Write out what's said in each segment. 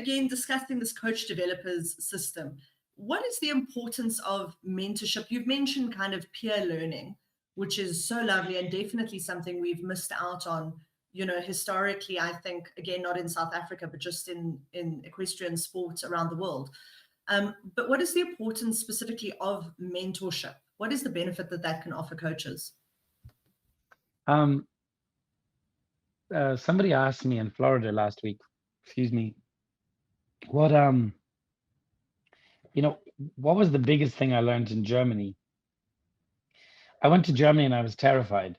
again, discussing this coach developers system, what is the importance of mentorship? You've mentioned kind of peer learning, which is so lovely and definitely something we've missed out on, historically, I think, again, not in South Africa, but just in equestrian sports around the world. But what is the importance specifically of mentorship? What is the benefit that can offer coaches? Somebody asked me in Florida last week, what what was the biggest thing I learned in Germany? I went to Germany and I was terrified.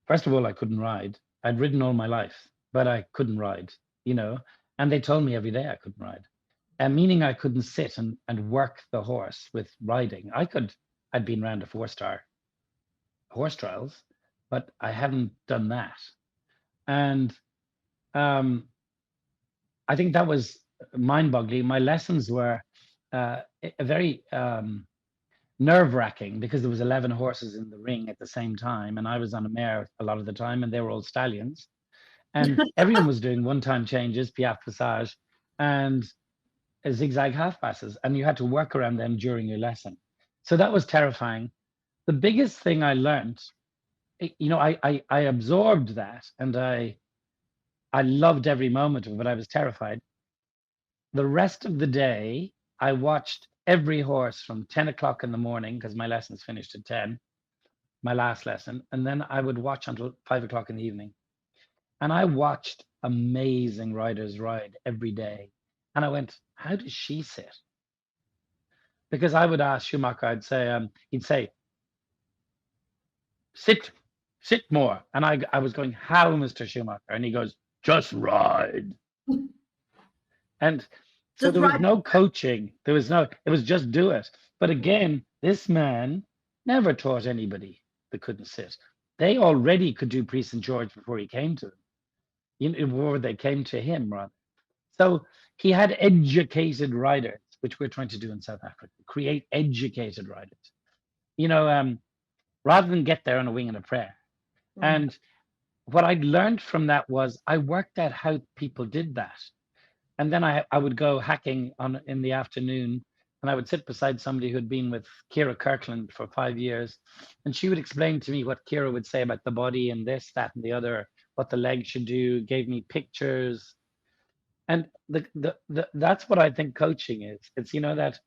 First of all, I couldn't ride. I'd ridden all my life, but I couldn't ride, and they told me every day I couldn't ride. Meaning I couldn't sit and work the horse with riding. I'd been around a 4-star horse trials, but I hadn't done that. And I think that was mind-boggling. My lessons were very nerve-wracking because there was 11 horses in the ring at the same time, and I was on a mare a lot of the time, and they were all stallions. And everyone was doing one-time changes, piaffe passage, and zigzag half passes, and you had to work around them during your lesson. So that was terrifying. The biggest thing I learned, I absorbed that, and I loved every moment of it, but I was terrified. The rest of the day, I watched every horse from 10 o'clock in the morning, because my lessons finished at 10, my last lesson, and then I would watch until 5 o'clock in the evening. And I watched amazing riders ride every day. And I went, how does she sit? Because I would ask Schumacher, he'd say, sit more. And I was going, how, Mr. Schumacher? And he goes, just ride. And so there was no coaching. It was just do it. But again, this man never taught anybody that couldn't sit. They already could do Prix St. George before he came to them, before they came to him, rather. So he had educated riders, which we're trying to do in South Africa, create educated riders, rather than get there on a wing and a prayer. And what I learned from that was I worked out how people did that. And then I would go hacking in the afternoon, and I would sit beside somebody who had been with Kira Kirkland for 5 years. And she would explain to me what Kira would say about the body and this, that, and the other, what the leg should do, gave me pictures. And that's what I think coaching is. It's, that,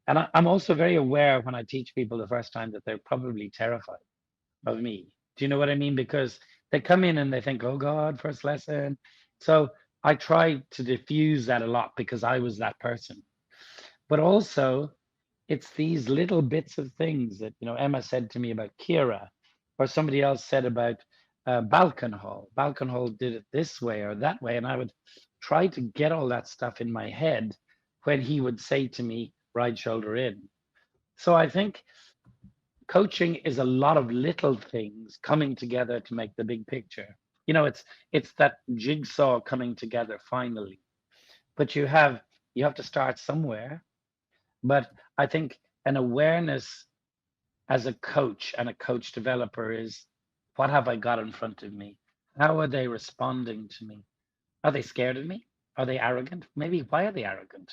and I'm also very aware when I teach people the first time that they're probably terrified of me. Do you know what I mean? Because they come in and they think, oh God, first lesson. So I try to diffuse that a lot because I was that person. But also, it's these little bits of things that, Emma said to me about Kira, or somebody else said about Balconhol. Balconhol did it this way or that way. And I would try to get all that stuff in my head when he would say to me, ride shoulder in. So I think coaching is a lot of little things coming together to make the big picture. It's that jigsaw coming together finally. But you have to start somewhere. But I think an awareness as a coach and a coach developer is, what have I got in front of me? How are they responding to me? Are they scared of me? Are they arrogant? Maybe why are they arrogant?